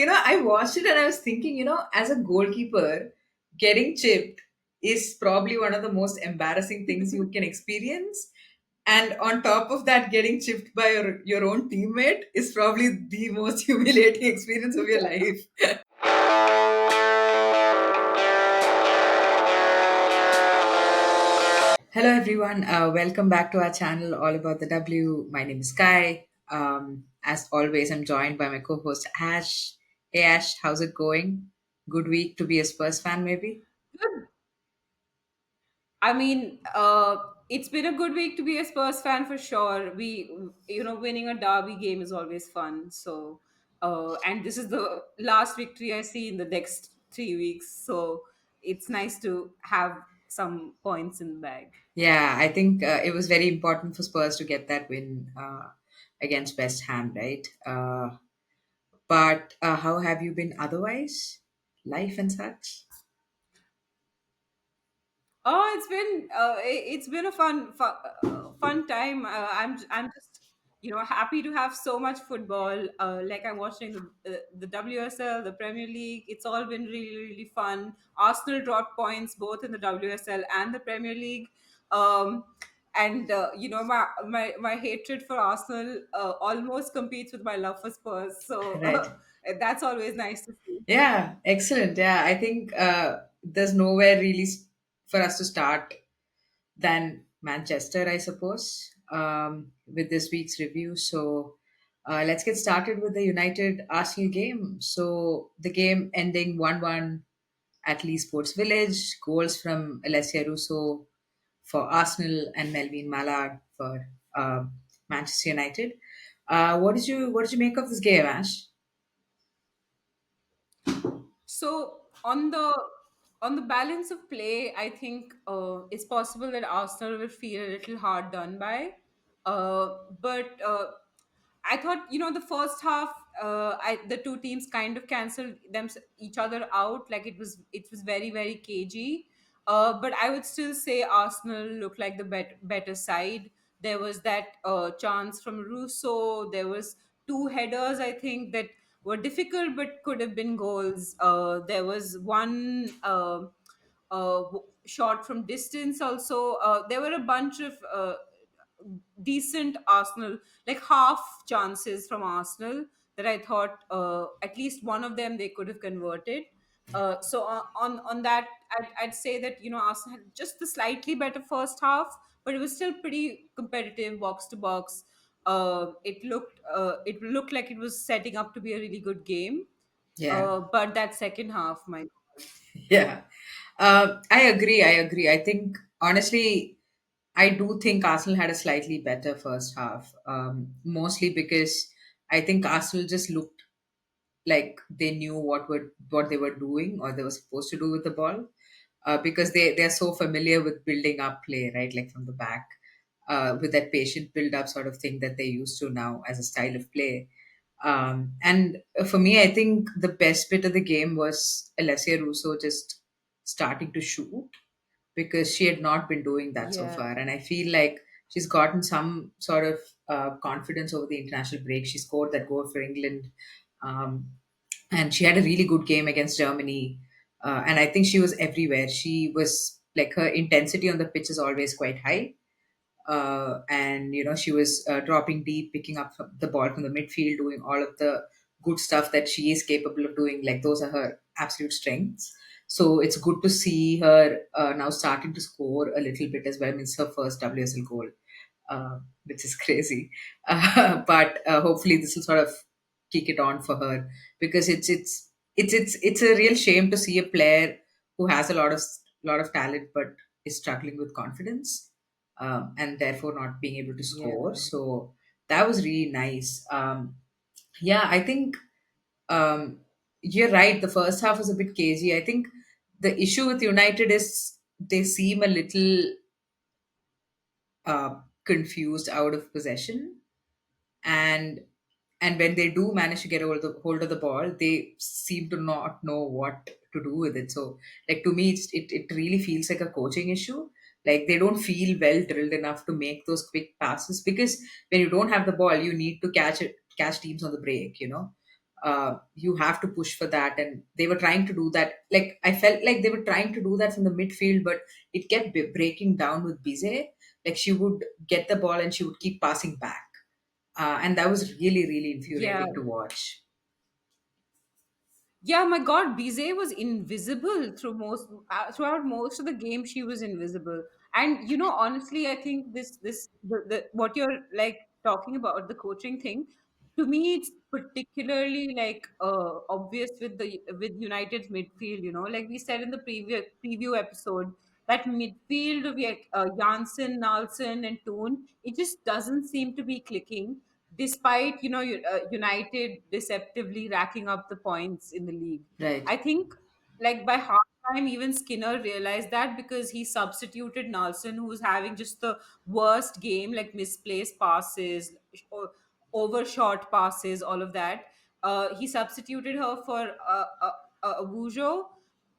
I watched it and I was thinking, as a goalkeeper, getting chipped is probably one of the most embarrassing things you can experience. And on top of that, getting chipped by your own teammate is probably the most humiliating experience of your life. Hello, everyone. Welcome back to our channel, All About the W. My name is Kai. As always, I'm joined by my co host, Ash. Hey, Ash, how's it going? Good week to be a Spurs fan, maybe? Good. I mean, it's been a good week to be a Spurs fan for sure. Winning a derby game is always fun. And this is the last victory I see in the next 3 weeks. So, it's nice to have some points in the bag. Yeah, I think it was very important for Spurs to get that win against West Ham, right? But how have you been otherwise? Life and such? Oh, it's been a fun time. I'm just happy to have so much football. Like I'm watching the WSL, the Premier League. It's all been really fun. Arsenal dropped points both in the WSL and the Premier League. Um, and my hatred for Arsenal almost competes with my love for Spurs. So Right. that's always nice to see. Yeah, excellent. Yeah, I think there's nowhere really for us to start than Manchester, I suppose, with this week's review. So let's get started with the United Arsenal game. So the game ending 1-1 at Lee Sports Village, goals from Alessia Russo for Arsenal and Melvin Mallard for Manchester United. What did you make of this game, Ash? So on the balance of play, I think it's possible that Arsenal will feel a little hard done by. But I thought the first half, the two teams kind of cancelled each other out. Like it was very cagey. But I would still say Arsenal looked like the better side. There was that chance from Russo. There was two headers, I think, that were difficult but could have been goals. There was one shot from distance also. There were a bunch of decent Arsenal, like half chances from Arsenal that I thought at least one of them they could have converted. On that, I'd say that Arsenal had just the slightly better first half, but it was still pretty competitive, box to box. It looked like it was setting up to be a really good game. Yeah. But that second half, my Yeah. I agree. I agree. I think, honestly, I do think Arsenal had a slightly better first half, mostly because I think Arsenal just looked like they knew what they were doing or they were supposed to do with the ball, because they're so familiar with building up play, right? Like from the back, with that patient build up sort of thing that they used to now as a style of play. And for me, I think the best bit of the game was Alessia Russo just starting to shoot, because she had not been doing that so yeah. far. And I feel like she's gotten some sort of confidence over the international break. She scored that goal for England. Um, and she had a really good game against Germany. And I think she was everywhere. She was like, her intensity on the pitch is always quite high. And she was dropping deep, picking up the ball from the midfield, doing all of the good stuff that she is capable of doing. Like, those are her absolute strengths. So it's good to see her now starting to score a little bit as well. I mean, it's her first WSL goal, which is crazy. But hopefully this will sort of kick it on for her, because it's a real shame to see a player who has a lot of talent but is struggling with confidence, and therefore not being able to score. Yeah. So that was really nice. Yeah, I think you're right. The first half was a bit cagey. I think the issue with United is they seem a little confused out of possession, and when they do manage to get hold of the ball, they seem to not know what to do with it. So, like, to me, it really feels like a coaching issue. Like, they don't feel well drilled enough to make those quick passes, because when you don't have the ball, you need to catch teams on the break. You have to push for that, and they were trying to do that. Like I felt like they were trying to do that from the midfield, but it kept breaking down with Bize. Like she would get the ball and she would keep passing back, and that was really really Yeah. infuriating to watch. Yeah, my God, Bizet was invisible throughout most of the game. She was invisible, and honestly, I think the what you're like talking about, the coaching thing. To me, it's particularly like obvious with United's midfield. Like we said in the previous preview episode, that midfield of like Janssen, Nalson, and Toon, it just doesn't seem to be clicking despite United deceptively racking up the points in the league. Right. I think like by half time even Skinner realized that because he substituted Nelson, who was having just the worst game, like misplaced passes, or overshot passes, all of that. He substituted her for Wujo,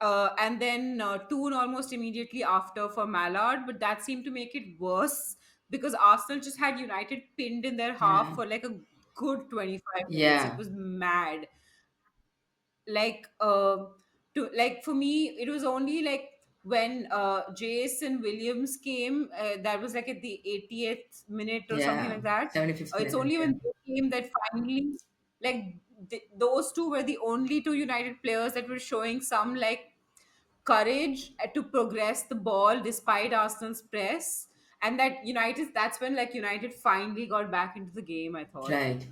and then Toon almost immediately after for Mallard, but that seemed to make it worse because Arsenal just had United pinned in their half Yeah. for like a good 25 minutes. It Yeah. was mad. Like to like for me, it was only like when Jason Williams came, that was like at the 80th minute or something Yeah. like that. 75th It's minute. only Yeah. when they came that finally, like those two were the only two United players that were showing some like courage to progress the ball despite Arsenal's press. And that's when like United finally got back into the game, I thought. Right.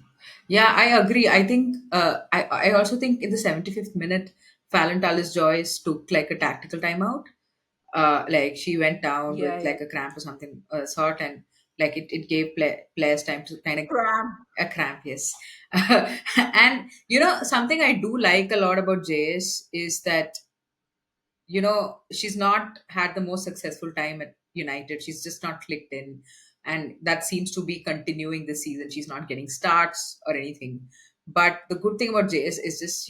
Yeah, I agree. I think I also think in the 75th minute, Fallon Tallis Joyce took like a tactical timeout. Like she went down Yeah, with yeah. like a cramp or something sort, and like it gave players time to kind of Cramp. a cramp, yes. And something I do like a lot about JS is that she's not had the most successful time at United. She's just not clicked in, and that seems to be continuing this season. She's not getting starts or anything. But the good thing about JS is just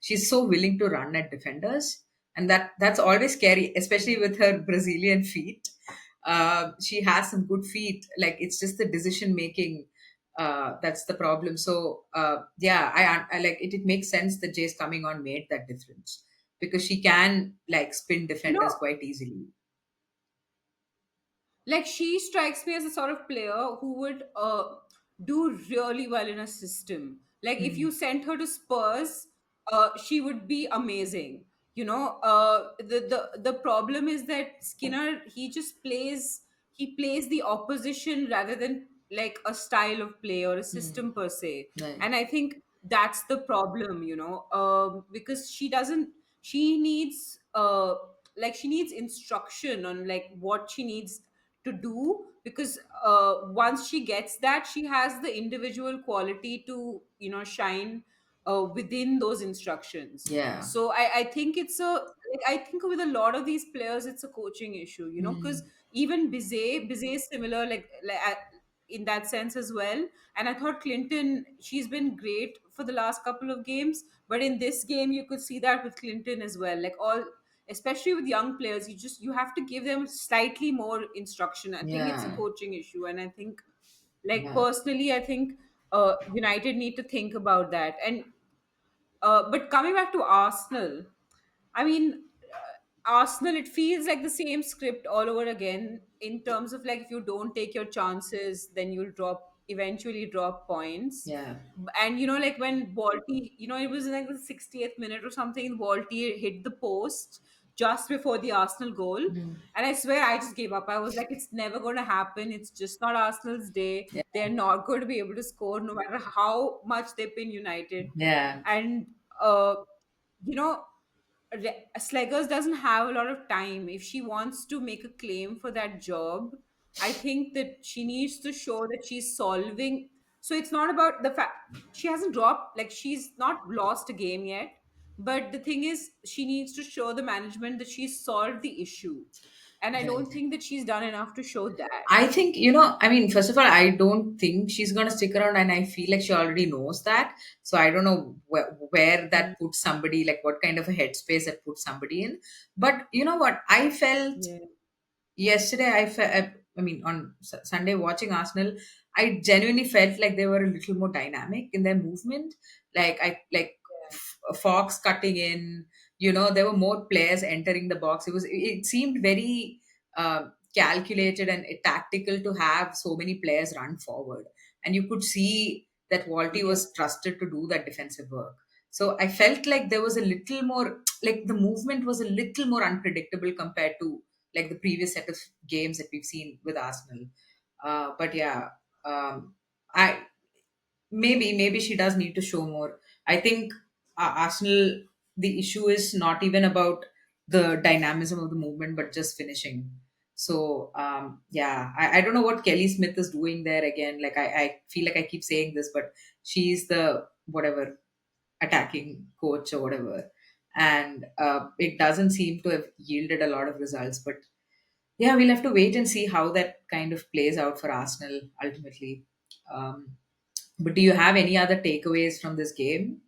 she's so willing to run at defenders, and that's always scary, especially with her Brazilian feet. She has some good feet. Like it's just the decision making. That's the problem. So yeah, I like it. It makes sense that Jay's coming on made that difference because she can like spin You defenders know, quite easily. like she strikes me as a sort of player who would do really well in a system. Like if Hmm. you sent her to Spurs, she would be amazing. The problem is that Skinner, he plays the opposition rather than like a style of play or a Hmm. system per se. Right. And I think that's the problem, because she needs she needs instruction on like what she needs to do, because once she gets that, she has the individual quality to shine within those instructions. Yeah. So I think it's a like, I think with a lot of these players it's a coaching issue, because Hmm. even Bizet is similar, in that sense as well. And I thought Clinton, she's been great for the last couple of games, but in this game you could see that with Clinton as well. Like all, especially with young players, you have to give them slightly more instruction. I think it's a Yeah. coaching issue, and I think, like Yeah. personally, I think United need to think about that. And but coming back to Arsenal, I mean, Arsenal, it feels like the same script all over again, in terms of like if you don't take your chances, then you'll eventually drop points. Yeah. And like when Balti, it was like the 60th minute or something, Balti hit the post just before the Arsenal goal. Hmm. And I swear I just gave up. I was like, it's never going to happen. It's just not Arsenal's day. Yeah. They're not going to be able to score no matter how much they pin United. Yeah. And you know Sleggers doesn't have a lot of time. If she wants to make a claim for that job, I think that she needs to show that she's solving. So it's not about the fact she hasn't dropped, like she's not lost a game yet. But the thing is, she needs to show the management that she's solved the issue. And I Right. don't think that she's done enough to show that. I think, I mean, first of all, I don't think she's going to stick around, and I feel like she already knows that. So I don't know where Mm. that puts somebody, like what kind of a headspace that puts somebody in. But you know what? I felt Yeah. yesterday, I mean, on Sunday watching Arsenal, I genuinely felt like they were a little more dynamic in their movement. Fox cutting in. There were more players entering the box. It seemed very calculated and tactical to have so many players run forward, and you could see that Walty Yeah. was trusted to do that defensive work. So I felt like there was a little more, like the movement was a little more unpredictable compared to like the previous set of games that we've seen with Arsenal. But yeah, I maybe she does need to show more. I think Arsenal, the issue is not even about the dynamism of the movement, but just finishing. So yeah, I don't know what Kelly Smith is doing there again. Like I feel like I keep saying this, but she's the whatever attacking coach or whatever, and it doesn't seem to have yielded a lot of results. But yeah, we'll have to wait and see how that kind of plays out for Arsenal ultimately. Um, but do you have any other takeaways from this game?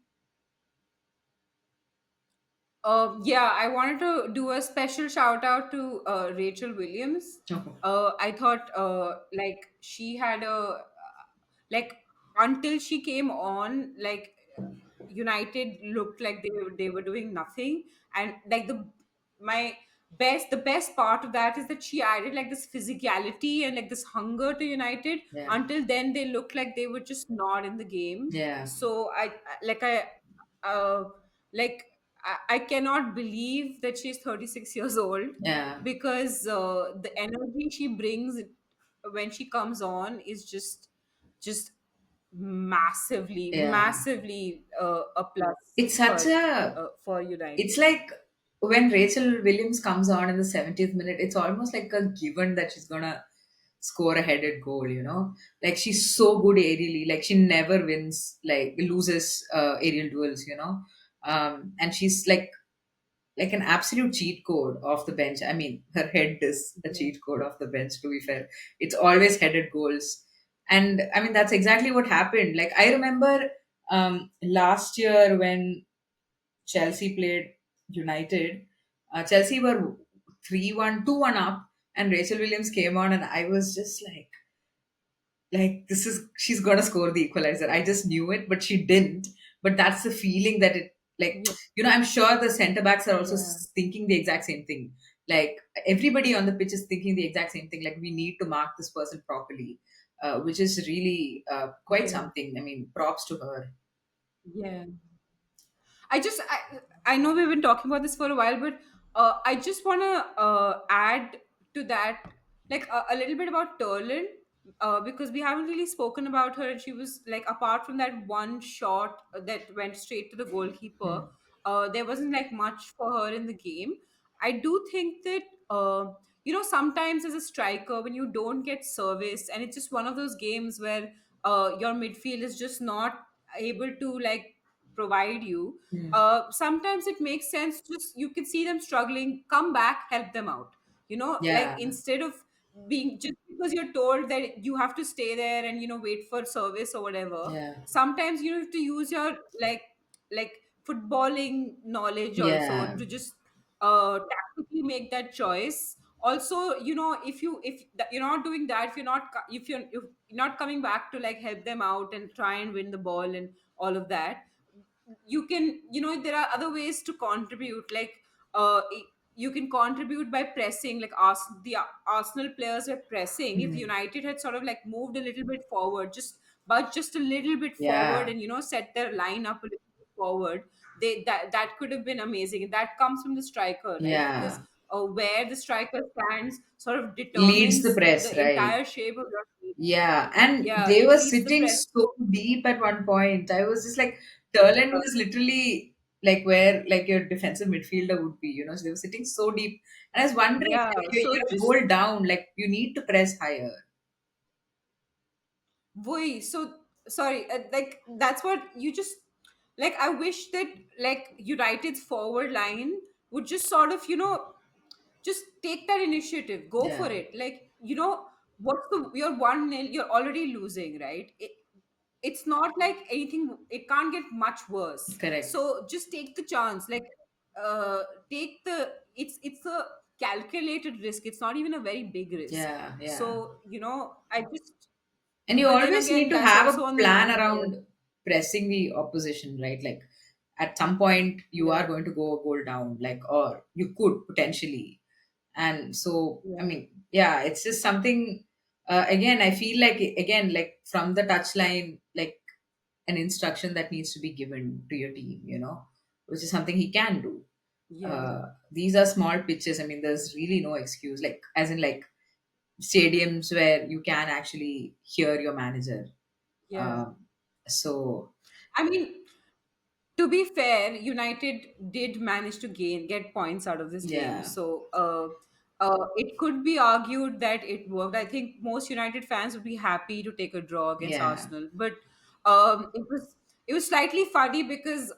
Yeah, I wanted to do a special shout out to Rachel Williams. Oh, I thought like she had a like until she came on, like United looked like they were doing nothing, and like my the best part of that is that she added like this physicality and like this hunger to United. yeah, Until then, they looked like they were just not in the game. yeah, So I uh, like I cannot believe that she's 36 years old, yeah, because the energy she brings when she comes on is just yeah. massively a plus It's such a, for United. it's like when Rachel Williams comes on in the 70th minute, it's almost like a given that she's gonna score a headed goal. Like she's so good aerially, like she never loses aerial duels. And she's like an absolute cheat code off the bench. I mean, her head is a Yeah. cheat code off the bench, to be fair. It's always headed goals. And I mean, that's exactly what happened. Like, I remember last year when Chelsea played United, Chelsea were 3-1, 2-1 up, and Rachel Williams came on, and I was just like this is she's gonna score the equalizer. I just knew it, but she didn't. But that's the feeling that it like Yeah. I'm sure the centre backs are also Yeah. thinking the exact same thing. Like everybody on the pitch is thinking the exact same thing. Like we need to mark this person properly, which is really quite Yeah. something. I mean, props to her. Yeah. I know we've been talking about this for a while, but I just want to add to that, like a little bit about Turlin, because we haven't really spoken about her, and she was like, apart from that one shot that went straight to the goalkeeper, Hmm. there wasn't like much for her in the game. I do think that sometimes as a striker, when you don't get service, and it's just one of those games where your midfield is just not able to like provide you, Hmm. sometimes it makes sense, just you can see them struggling, come back, help them out, like Yeah, instead of being, just because you're told that you have to stay there and wait for service or whatever. yeah, Sometimes you have to use your like footballing knowledge also yeah, to just tactically make that choice. Also, if you're not doing that, if you're not coming back to like help them out and try and win the ball and all of that, you can, there are other ways to contribute, like uh you can contribute by pressing, like the Arsenal players were pressing. If hmm, United had sort of like moved a little bit forward, just a little bit forward, yeah, and set their line up a little bit forward, that could have been amazing. That comes from the striker, right? Because yeah. where the striker stands sort of Leads the determines press, the right? entire shape of your team. Yeah, and Yeah, they it were leads the sitting press. so deep at one point. I was just like, Turland was literally like where like your defensive midfielder would be. So they were sitting so deep. And I was wondering, Yeah, like, so you're a just goal down, like you need to press higher. Boy, so sorry, like that's what you just, like I wish that like United's forward line would just sort of, just take that initiative, go for Yeah, it. Like, what's you're 1-0, you're already losing, right? It's not like anything, it can't get much worse. correct. So just take the chance, like uh take the it's a calculated risk. It's not even a very big risk. Yeah, yeah. So, I just, And you but then always need again, to that's have also a on the plan young player. around. pressing the opposition, right? Like at some point you Yeah. are going to go a goal down, like, or you could potentially. And so, I Yeah. mean, yeah, it's just something. Again, I feel like, again, like from the touchline, like an instruction that needs to be given to your team, which is something he can do. Yeah. These are small pitches. I mean, there's really no excuse. Like, as in, like stadiums where you can actually hear your manager. Yeah. Um, so I mean, to be fair, United did manage to get points out of this game. yeah, So it could be argued that it worked. I think most United fans would be happy to take a draw against yeah, Arsenal, but it was slightly funny because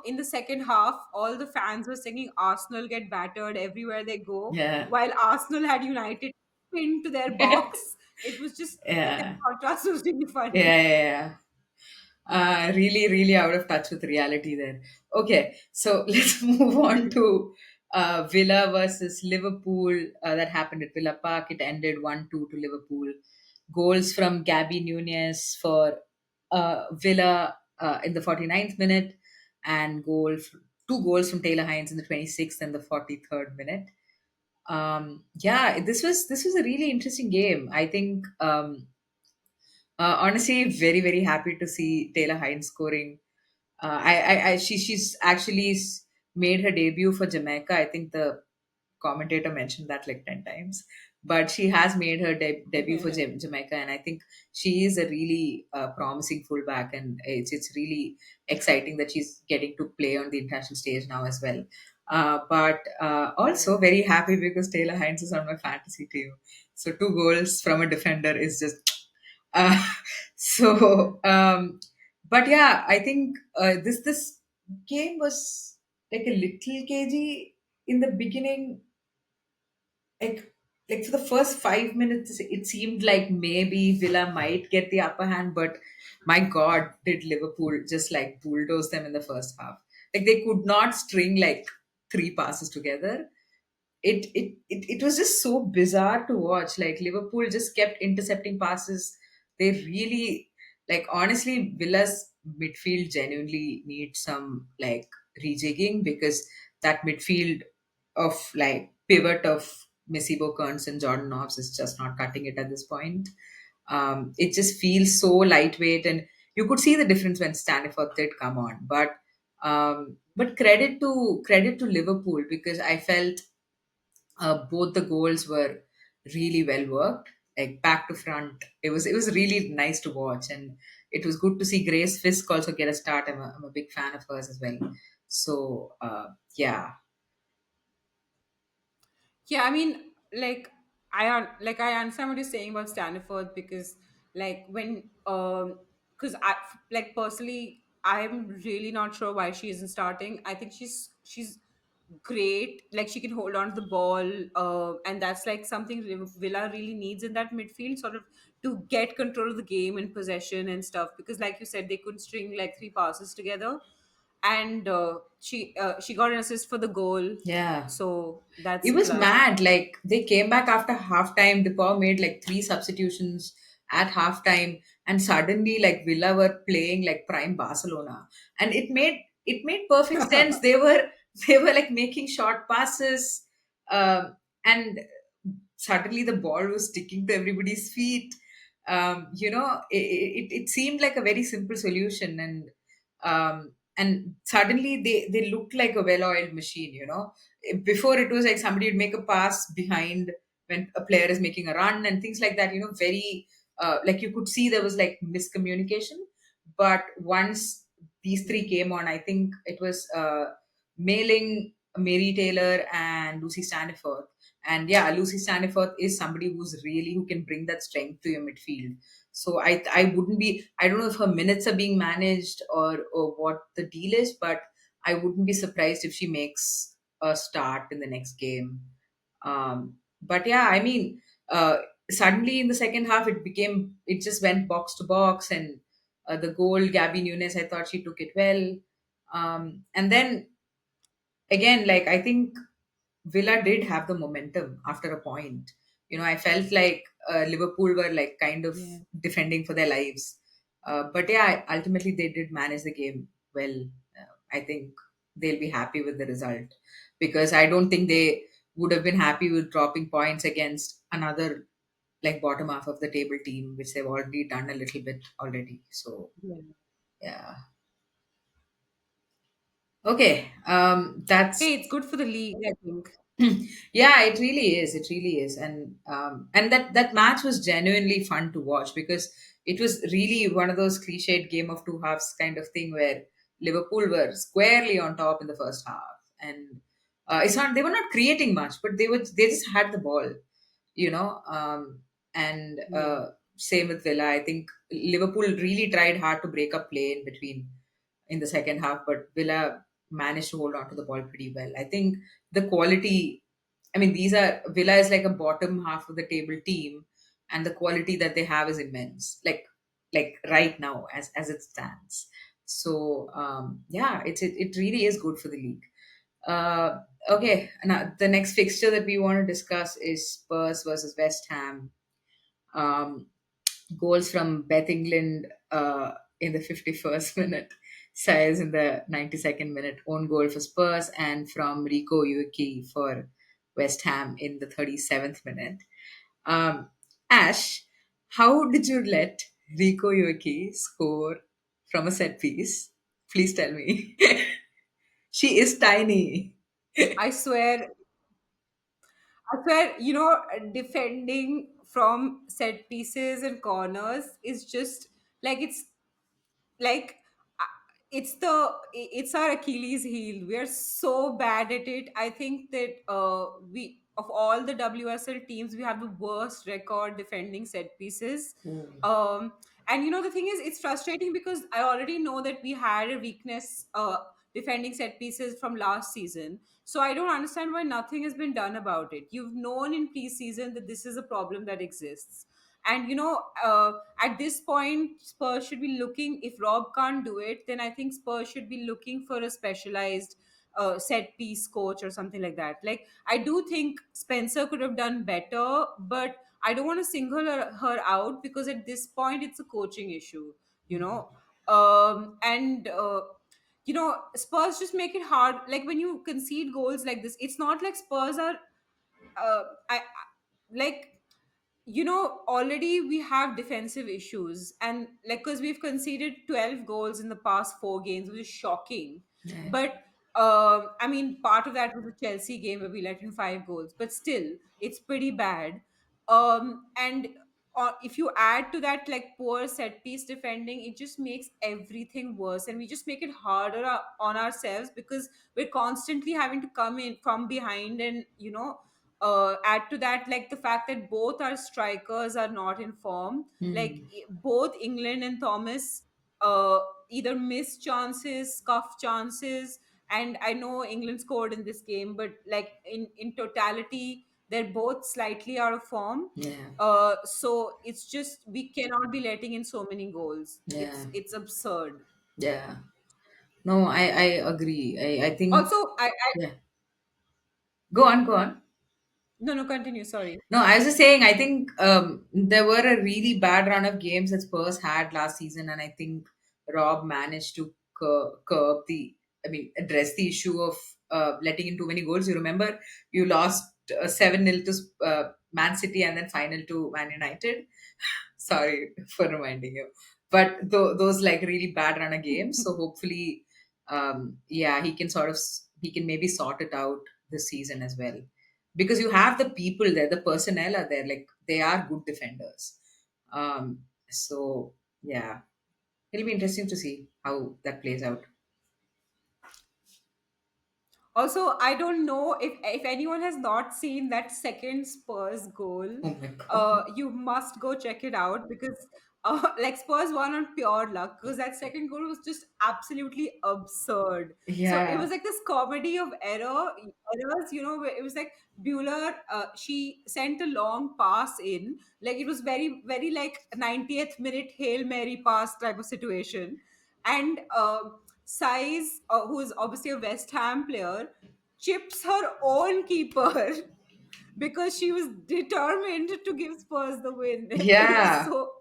in the second half, all the fans were singing "Arsenal get battered" everywhere they go, yeah, while Arsenal had United pinned to their box. It was just that yeah, contrast was really yeah, funny. yeah. Really, really out of touch with reality there. Okay, so let's move on to Villa versus Liverpool. That happened at Villa Park. It ended 1-2 to Liverpool. Goals from Gabby Nunez for Villa in the 49th minute, and two goals from Taylor Hines in the 26th and the 43rd minute. Yeah, this was a really interesting game. I think honestly, very, very happy to see Taylor Hines scoring. She's actually made her debut for Jamaica. I think the commentator mentioned that like 10 times, but she has made her debut for Jamaica, and I think she is a really promising fullback, and it's really exciting that she's getting to play on the international stage now as well. But Yeah. also very happy because Taylor Hines is on my fantasy team. So two goals from a defender is just uh, so, but yeah, I think this game was like a little cagey in the beginning. Like like for the first 5 minutes, it seemed like maybe Villa might get the upper hand, but my God, did Liverpool just like bulldoze them in the first half? Like they could not string like three passes together. It was just so bizarre to watch. Like Liverpool just kept intercepting passes. They really, like, honestly, Villa's midfield genuinely needs some like rejigging, because that midfield of like pivot of Misibo Kearns and Jordan Nobbs is just not cutting it at this point. It just feels so lightweight, and you could see the difference when Stanford did come on. But credit to Liverpool, because I felt both the goals were really well worked, like back to front. It was really nice to watch, and it was good to see Grace Fisk also get a start. I'm a big fan of hers as well. So yeah, Yeah, I mean, like I understand what you're saying about Stanford because like when because I like personally I'm really not sure why she isn't starting. I think she's great. Like she can hold on to the ball, and that's like something Villa really needs in that midfield, sort of to get control of the game and possession and stuff. Because like you said, they couldn't string like three passes together, and she got an assist for the goal, yeah. so that's It a was plus. mad. Like they came back after halftime. DePaul made like three substitutions at halftime, and suddenly like Villa were playing like prime Barcelona, and it made perfect sense. They were like making short passes, and suddenly the ball was sticking to everybody's feet. It seemed like a very simple solution, and suddenly they looked like a well-oiled machine. Before it was like somebody would make a pass behind when a player is making a run and things like that. Very like you could see there was like miscommunication. But once these three came on, I think it was mailing Mary Taylor and Lucy Staniforth. And yeah, Lucy Staniforth is somebody who can bring that strength to your midfield. So I wouldn't be, I don't know if her minutes are being managed, or what the deal is, but I wouldn't be surprised if she makes a start in the next game. But yeah, I mean, suddenly in the second half, it just went box to box, and the goal, Gabby Nunes, I thought she took it well. And then again, like I think Villa did have the momentum after a point. I felt like Liverpool were like kind of Yeah. defending for their lives. But yeah, ultimately they did manage the game well. I think they'll be happy with the result, because I don't think they would have been happy with dropping points against another like bottom half of the table team, which they've already done a little bit already. So Yeah. yeah. Okay. That's Hey, it's good for the league, I think. yeah, it really is. It really is, and that match was genuinely fun to watch, because it was really one of those cliched game of two halves kind of thing where Liverpool were squarely on top in the first half, and it's not they were not creating much, but they just had the ball, you know. And Yeah. Same with Villa. I think Liverpool really tried hard to break up play in between in the second half, but Villa managed to hold on to the ball pretty well. I think the quality, I mean, these are Villa is like a bottom half of the table team, and the quality that they have is immense. Like right now, as it stands. So yeah, it really is good for the league. Okay, now the next fixture that we want to discuss is Spurs versus West Ham. Um, Goals from Beth England in the 51st minute, Sayers in the 92nd minute, own goal for Spurs, and from Rico Yuki for West Ham in the 37th minute. Um, Ash, how did you let Rico Yuki score from a set piece? Please tell me. She is tiny. I swear, defending from set pieces and corners is just like like uh, it's our Achilles heel. We are so bad at it. I think that we of all the WSL teams, we have the worst record defending set pieces. Oh. Um, and the thing is, it's frustrating because I already know that we had a weakness defending set pieces from last season. So I don't understand why nothing has been done about it. You've known in preseason that this is a problem that exists. And at this point, Spurs should be looking. If Rob can't do it, then I think Spurs should be looking for a specialized set piece coach or something like that. Like, I do think Spencer could have done better, but I don't want to single her out because at this point, it's a coaching issue. You know, and Spurs just make it hard. Like when you concede goals like this, it's not like Spurs are I like already we have defensive issues, and like because we've conceded 12 goals in the past 4 games, which is shocking. Yeah. But I mean, part of that was the Chelsea game where we let in 5 goals, but still it's pretty bad. And if you add to that like poor set piece defending, it just makes everything worse, and we just make it harder on ourselves because we're constantly having to come in from behind, and add to that like the fact that both our strikers are not in form. Like Hmm. both England and Thomas uh, either miss chances, scuff chances, and I know England scored in this game, but like in totality, they're both slightly out of form. Yeah. So it's just we cannot be letting in so many goals. Yeah. It's absurd. Yeah. No, I agree. I think Also, I yeah. Go on, go on. no, no, continue. Sorry. No, I was just saying, I think there were a really bad run of games that Spurs had last season, and I think Rob managed to curb address the issue of letting in too many goals. You remember you lost 7-0 to Man City and then final to Man United. Sorry for reminding you. But those like really bad run of games. So hopefully, yeah, he can maybe sort it out this season as well, because you have the people there, the personnel are there, like they are good defenders. So yeah, it'll be interesting to see how that plays out. Also, I don't know if anyone has not seen that second Spurs goal. Oh my god. You must go check it out because like Spurs won on pure luck because that second goal was just absolutely absurd. So it Yeah. was like this comedy of errors. Where it was like Bueller. She sent a long pass in, like it was very very like 90th minute Hail Mary pass type of situation, and Size, who is obviously a West Ham player, chips her own keeper because she was determined to give Spurs the win. It was Yeah. so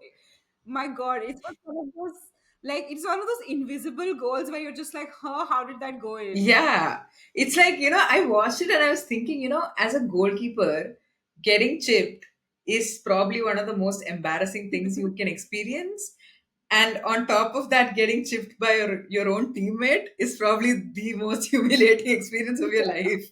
My God, it's one of those, like, it's one of those invisible goals where you're just like, huh, how did that go in? Yeah, it's like, I watched it and I was thinking, as a goalkeeper, getting chipped is probably one of the most embarrassing things you can experience. And on top of that, getting chipped by your own teammate is probably the most humiliating experience of your life.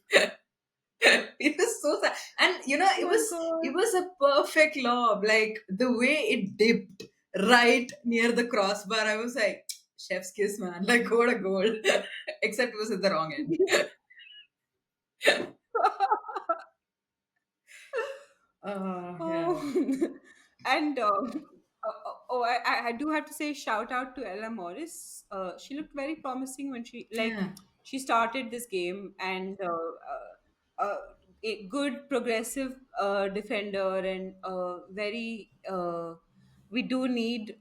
It was so sad. And Oh it my was God. it was a perfect lob. Like the way it dipped right near the crossbar, I was like, chef's kiss, man. Like what a goal. Except it was at the wrong end. Oh, Yeah. and I do have to say shout out to Ella Morris. She looked very promising when Yeah. she started this game, and a good progressive defender, and very we do need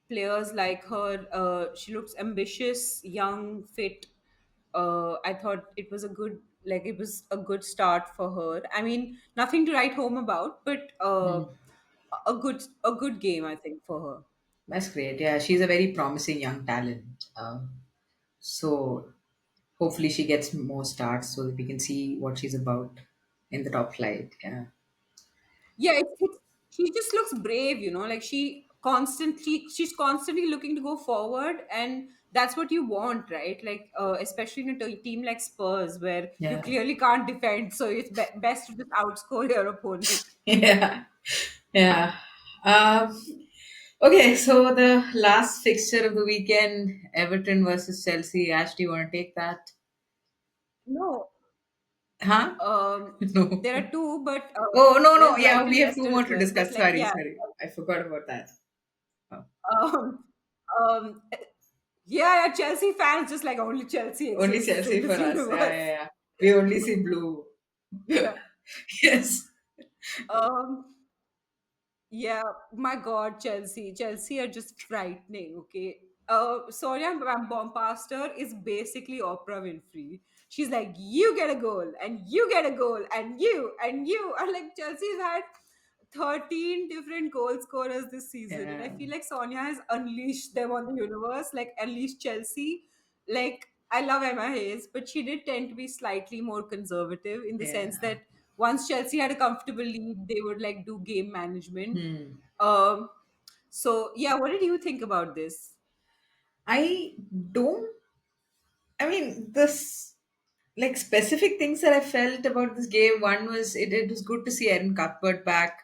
players like her. She looks ambitious, young, fit. I thought it was a good start for her. I mean, nothing to write home about, but Hmm. a good game, I think, for her. That's great. Yeah, she's a very promising young talent. So hopefully she gets more starts so that we can see what she's about in the top flight. Yeah. Yeah, she just looks brave, like she's constantly looking to go forward, and that's what you want, right? Like, especially in a team like Spurs, where you Yeah. clearly can't defend, so it's best to just outscore your opponent. Yeah. Yeah. Um, okay, so the last fixture of the weekend, Everton versus Chelsea. Ash, do you want to take that? No, Huh? there are No. two, but Oh, no, no. there's Yeah, we Brighton have two Leicester more as to well. But discuss. like, Sorry, yeah, sorry. I forgot about that. Oh. um, um, yeah, yeah, Chelsea fans just like only Chelsea Only exists in Chelsea for this us. Yeah, universe. yeah, yeah. We only see blue. Yeah. Yes. Um, Yeah, my God, Chelsea. Chelsea are just frightening, okay? Sonia Bompastor is basically Oprah Winfrey. She's like, you get a goal, and you get a goal, and you. And like, Chelsea's had 13 different goal scorers this season. And I Yeah. feel like Sonia has unleashed them on the universe, like, unleashed Chelsea. Like, I love Emma Hayes, but she did tend to be slightly more conservative in the sense Yeah. that once Chelsea had a comfortable lead, they would like do game management. Hmm. Um, so yeah, what did you think about this? I don't, I mean, this like specific things that I felt about this game. One was it was good to see Erin Cuthbert back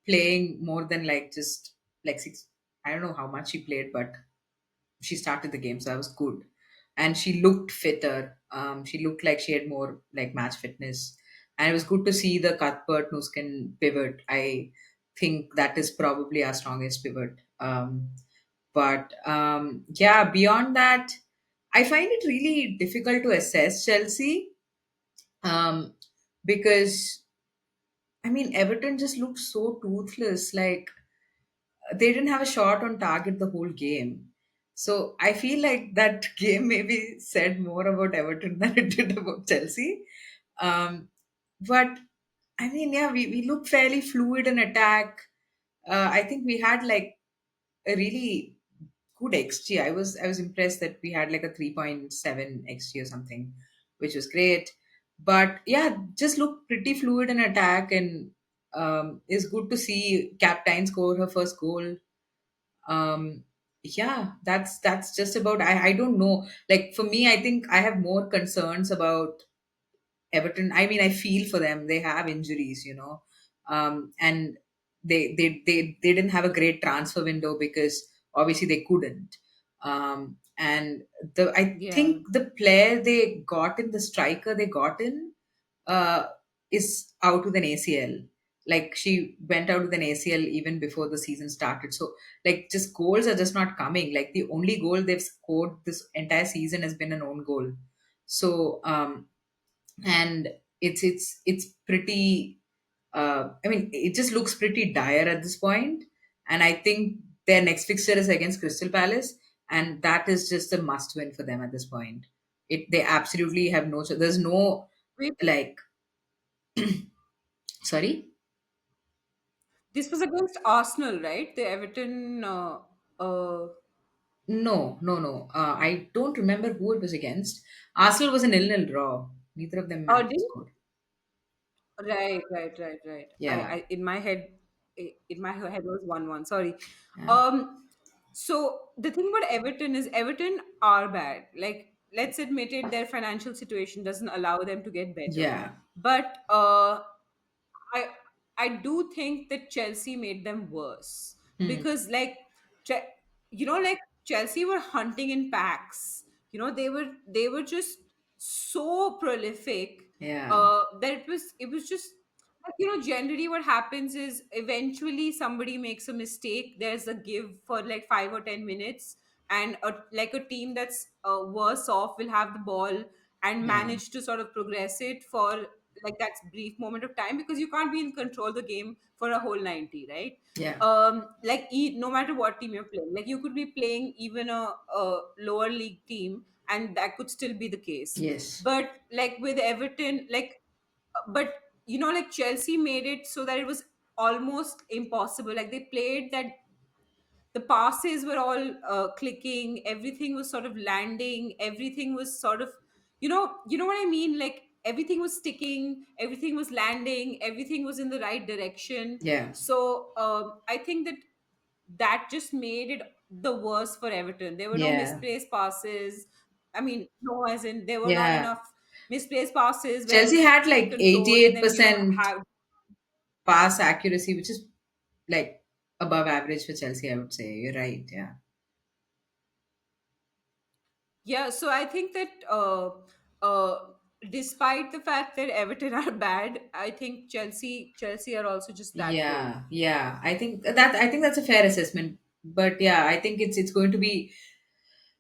playing more than like just like six. I don't know how much she played, but she started the game, so that was good. And she looked fitter. She looked like she had more like match fitness, and it was good to see the Cuthbert Nuskin pivot. I think that is probably our strongest pivot. But yeah, beyond that, I find it really difficult to assess Chelsea um, because I mean Everton just looked so toothless. Like they didn't have a shot on target the whole game. So I feel like that game maybe said more about Everton than it did about Chelsea. But I mean, yeah, we looked fairly fluid in attack. I think we had like a really good XG. I was impressed that we had like a 3.7 XG or something, which was great. But yeah, just looked pretty fluid in attack, and it's good to see Captain score her first goal. Yeah, that's just about. I don't know. Like for me, I think I have more concerns about Everton. I mean, I feel for them. They have injuries, and they didn't have a great transfer window because obviously they couldn't. And the I Yeah. think the player they got in, the striker they got in, uh, is out with an ACL. Like she went out with an ACL even before the season started. So like just goals are just not coming. Like the only goal they've scored this entire season has been an own goal. So and it's pretty I mean it just looks pretty dire at this point, and I think their next fixture is against Crystal Palace, and that is just a must win for them at this point. They absolutely have no there's no We like sorry. This was against Arsenal, right? The Everton. No, no, no. I don't remember who it was against. Arsenal was a nil-nil draw. Neither of them Did scored. Right, right, right, right. Yeah, In my head, in my head was 1-1. Sorry. yeah, Um, so the thing about Everton is Everton are bad. Like, let's admit it, their financial situation doesn't allow them to get better. yeah. But I I do think that Chelsea made them worse Hmm. because Che- like Chelsea were hunting in packs. They were just so prolific Yeah, that it was just like, generally what happens is eventually somebody makes a mistake. There's a give for like 5 or 10 minutes, and a team that's worse off will have the ball and yeah, manage to sort of progress it for like that brief moment of time, because you can't be in control of the game for a whole 90, right? yeah. No matter what team you're playing, like you could be playing even a lower league team and that could still be the case. Yes. But like with Everton, but like Chelsea made it so that it was almost impossible. Like they played that the passes were all clicking, everything was sort of landing, everything was sort of, you know what I mean, like everything was sticking, everything was landing, everything was in the right direction. Yeah, So I think that just made it the worst for Everton. There were no yeah, misplaced passes. I mean, no, as in there were not yeah. enough misplaced passes where you Chelsea had take like control and then 88% have. pass accuracy, which is like above average for Chelsea, I would say. You're right. Yeah. Yeah, so I think that despite the fact that Everton are bad, I think Chelsea are also just that good. Yeah, yeah. I think that's a fair assessment. But yeah, I think it's going to be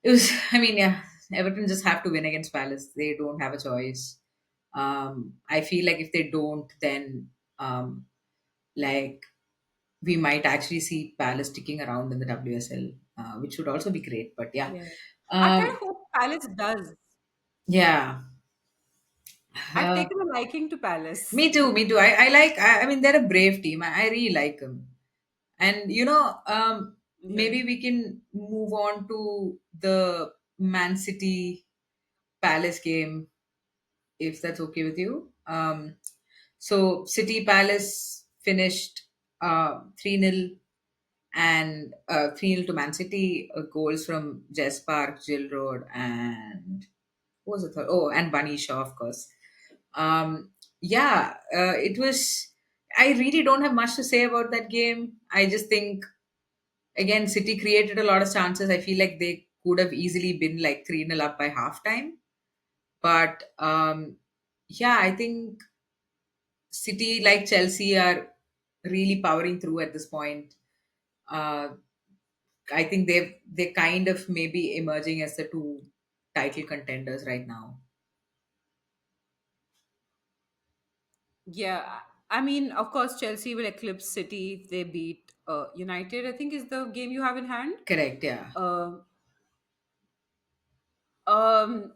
it was I mean, yeah, Everton just have to win against Palace. They don't have a choice. I feel like if they don't, then like we might actually see Palace sticking around in the WSL, which would also be great. But yeah. Yeah, I kind of Um hope Palace does. yeah. I've Uh, taken a liking to Palace. me too, me too. I mean they're a brave team. I really like them. And Yeah, maybe we can move on to the Man City Palace game if that's okay with you. So City Palace finished 3-0 and 3-0 to Man City. Goals from Jess Park, Jill Road, and what was the third? Oh, and Bunny Shaw, of course. Yeah, it was. I really don't have much to say about that game. I just think again, City created a lot of chances. I feel like they could have easily been like 3-0 up by halftime. But yeah, I think City, like Chelsea, are really powering through at this point. Uh, I think they kind of maybe emerging as the two title contenders right now. yeah. I mean, of course, Chelsea will eclipse City if they beat United. I think is the game you have in hand. Correct, yeah. Uh, um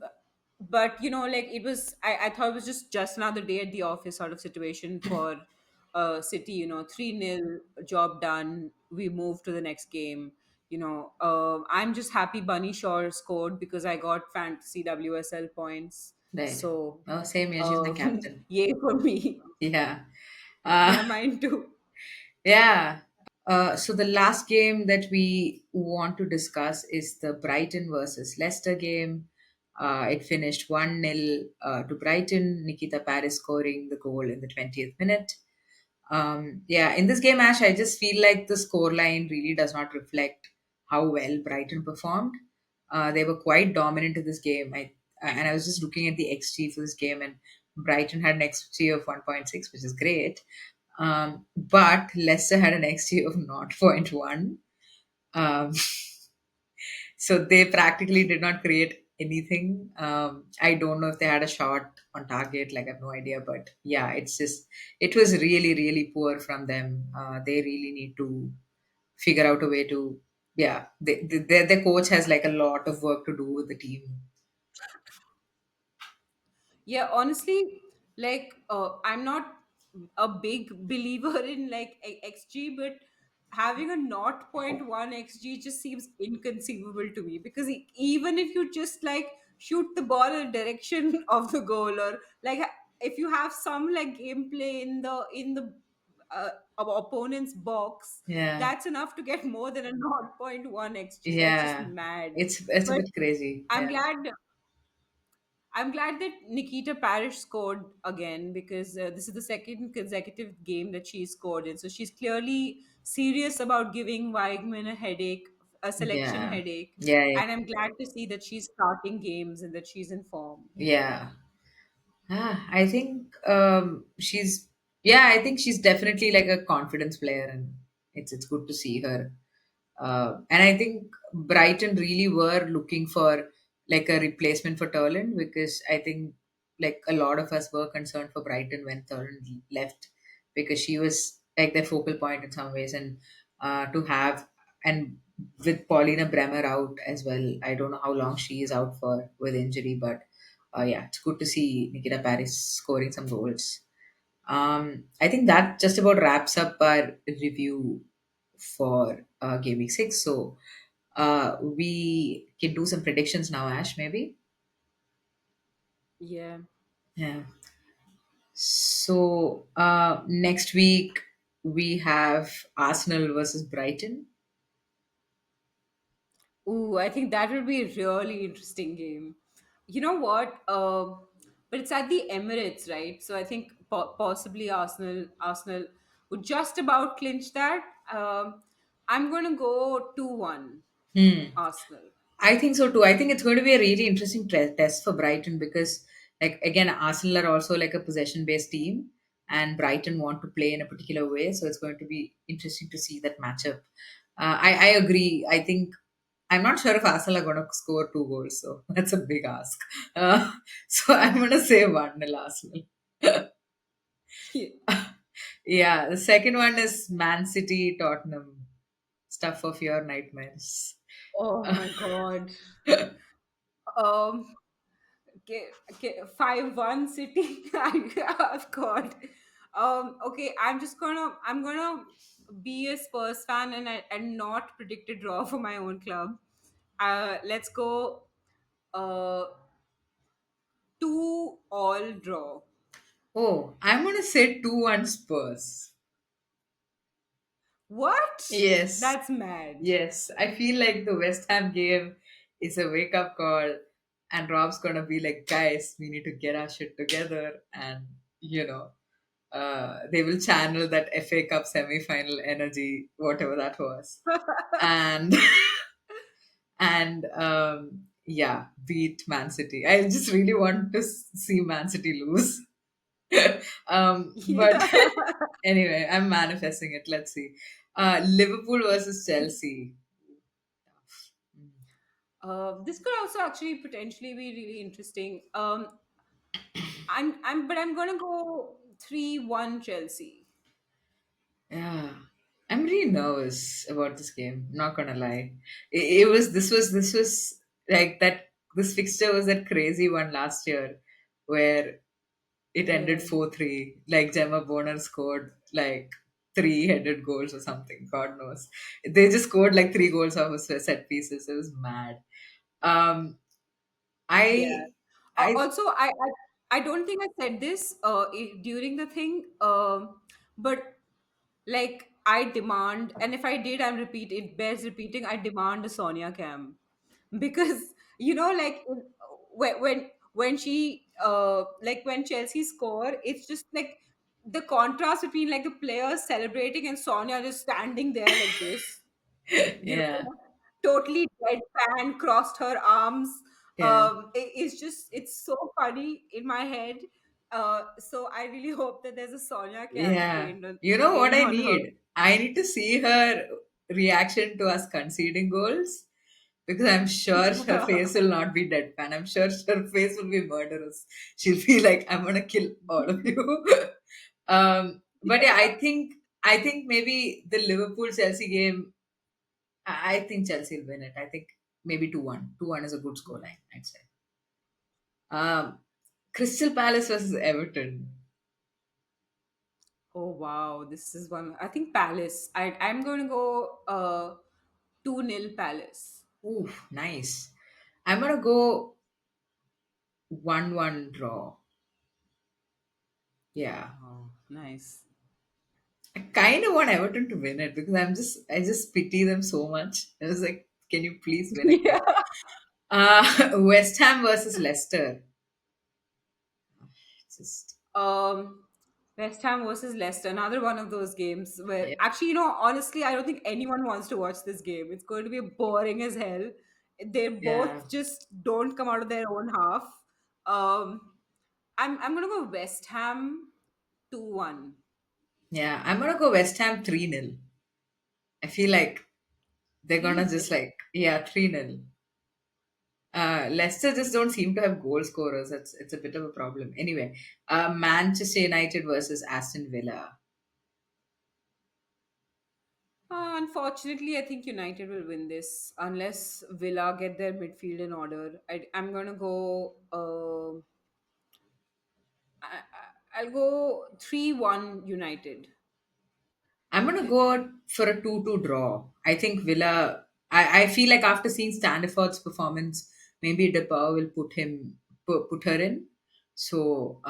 but like it was, I thought it was just another day at the office sort of situation for City. 3-0, job done, we move to the next game. I'm just happy Bunny Shaw scored because I got fantasy WSL points. Right. So Oh, same here. She's my captain. yay for me. Yeah. Yeah, Uh, mine too. yeah. So the last game that we want to discuss is the Brighton versus Leicester game. It finished 1-0 to Brighton. Nikita Paris scoring the goal in the 20th minute. Yeah, in this game, Ash, I just feel like the scoreline really does not reflect how well Brighton performed. They were quite dominant in this game. And I was just looking at the XG for this game, and Brighton had an XG of 1.6, which is great. But Leicester had an XG of 0.1. Um, so they practically did not create anything. I don't know if they had a shot on target, like I have no idea. But yeah, it was really, really poor from them. They really need to figure out a way to, yeah, their coach has like a lot of work to do with the team. Yeah, honestly, like I'm not. a big believer in like XG, but having a 0.1 XG just seems inconceivable to me, because even if you just like shoot the ball in the direction of the goal, or like if you have some like gameplay in the opponent's box, Yeah. that's enough to get more than a 0.1 XG. That's just Yeah. mad. It's a But bit crazy. I'm Yeah. glad I'm glad that Nikita Parrish scored again, because this is the second consecutive game that she scored in. So she's clearly serious about giving Weigman a headache, a selection Yeah. headache. Yeah. Yeah. And I'm glad to see that she's starting games and that she's in form. Yeah. I think she's yeah, I think she's definitely like a confidence player, and it's good to see her. And I think Brighton really were looking for like a replacement for Turland, because I think like a lot of us were concerned for Brighton when Turland left, because she was like their focal point in some ways, and to have and with Paulina Bremer out as well. I don't know how long she is out for with injury, but yeah, it's good to see Nikita Paris scoring some goals. I think that just about wraps up our review for Game Week 6. So we can do some predictions now, Ash, maybe? Yeah. Yeah. So next week we have Arsenal versus Brighton. Ooh, I think that would be a really interesting game. You know what? But it's at the Emirates, right? So I think possibly Arsenal would just about clinch that. I'm going to go 2-1 Hmm. Arsenal. I think so too. I think it's going to be a really interesting test for Brighton, because, like, again, Arsenal are also like a possession based team, and Brighton want to play in a particular way. So it's going to be interesting to see that matchup. I agree. I think I'm not sure if Arsenal are going to score 2 goals, so that's a big ask. So I'm going to say 1-0 Arsenal. Yeah, the second one is Man City Tottenham. Stuff of your nightmares. Oh my God. Um, okay, 5-1 City. Of course. Okay, I'm gonna be a Spurs fan, and not predict a draw for my own club. Let's go. 2-all draw. Oh, I'm going to say 2-1 Spurs. What? Yes, That's mad. yes. I feel like the West Ham game is a wake up call, and Rob's gonna be like, guys, we need to get our shit together, and they will channel that FA Cup semi final energy, whatever that was, and yeah, beat Man City. I just really want to see Man City lose. But Yeah. anyway, I'm manifesting it. Let's see. Liverpool versus Chelsea. This could also actually potentially be really interesting. But I'm gonna go 3-1 Chelsea. Yeah, I'm really nervous about this game. Not gonna lie, it was this was like that. This fixture was that crazy one last year, where it ended Yeah. 4-3. Like Gemma Bonner scored like three-headed goals or something. God knows, they just scored like 3 goals off of set pieces. It was mad. Um, Yeah. I I Also, I don't think I said this during the thing, but like I demand, and if I did, it bears repeating. I demand a Sonia Cam, because like when she like when Chelsea score, it's just like the contrast between like the players celebrating and Sonia just standing there like this, yeah, totally deadpan, crossed her arms. yeah. It's just, it's so funny in my head. So I really hope that there's a Sonia Cam Yeah. trained on You know what trained I on her. need? I need to see her reaction to us conceding goals, because I'm sure her face will not be deadpan. I'm sure her face will be murderous. She'll be like, I'm gonna kill all of you. But yeah, I think maybe the Liverpool Chelsea game, I think Chelsea will win it. I think maybe 2-1. 2-1 is a good score line, I'd say. Um Crystal Palace versus Everton. Oh wow, this is one. I think Palace. I'm going to go 2-0 Palace. Ooh, nice. I'm gonna go 1-1 draw. Yeah. Oh, nice. I kind of want Everton to win it because I just pity them so much. I was like, can you please win again? Yeah. West Ham versus Leicester. Just Um, West Ham versus Leicester, another one of those games where yeah, actually, honestly, I don't think anyone wants to watch this game. It's going to be boring as hell. They yeah, both just don't come out of their own half. Um, I'm gonna go West Ham 2-1. yeah. I'm gonna go West Ham 3-0. I feel like they're gonna 3-0. just like yeah 3-0. Leicester just don't seem to have goal scorers. It's a bit of a problem. Anyway, Manchester United versus Aston Villa. Unfortunately, I think United will win this unless Villa get their midfield in order. I'm gonna go. I'll go 3-1 United. I'm gonna go for a 2-2 draw. I think Villa. I feel like after seeing Standiford's performance, maybe De Boer will put her in. So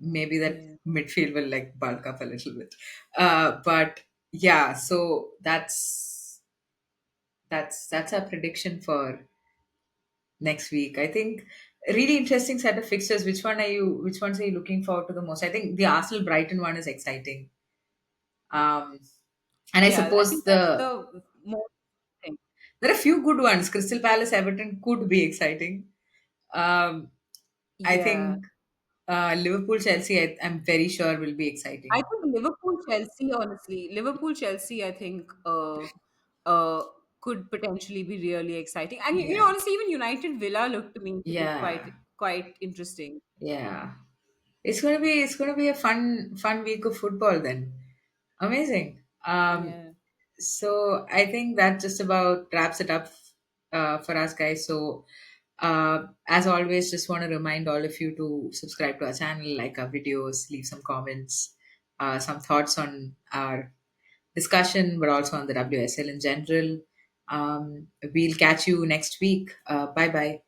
maybe that Yeah. midfield will like bulk up a little bit. But yeah, so that's our prediction for next week. I think a really interesting set of fixtures. Which ones are you looking forward to the most? I think the Arsenal Brighton one is exciting. Um, and I Yeah, I suppose think that's the most thing. there are a few good ones. Crystal Palace Everton could be exciting. Um, I Yeah. think Liverpool Chelsea, I'm very sure will be I exciting. think Liverpool Chelsea, honestly, Liverpool Chelsea, I think uh could potentially be really exciting. And Yeah. honestly, even United Villa looked to me to be Yeah. quite interesting. Yeah. It's gonna be a fun week of football then. Amazing. Yeah. So I think that just about wraps it up for us guys. So as always, just want to remind all of you to subscribe to our channel, like our videos, leave some comments, some thoughts on our discussion, but also on the WSL in general. We'll catch you next week. Bye bye.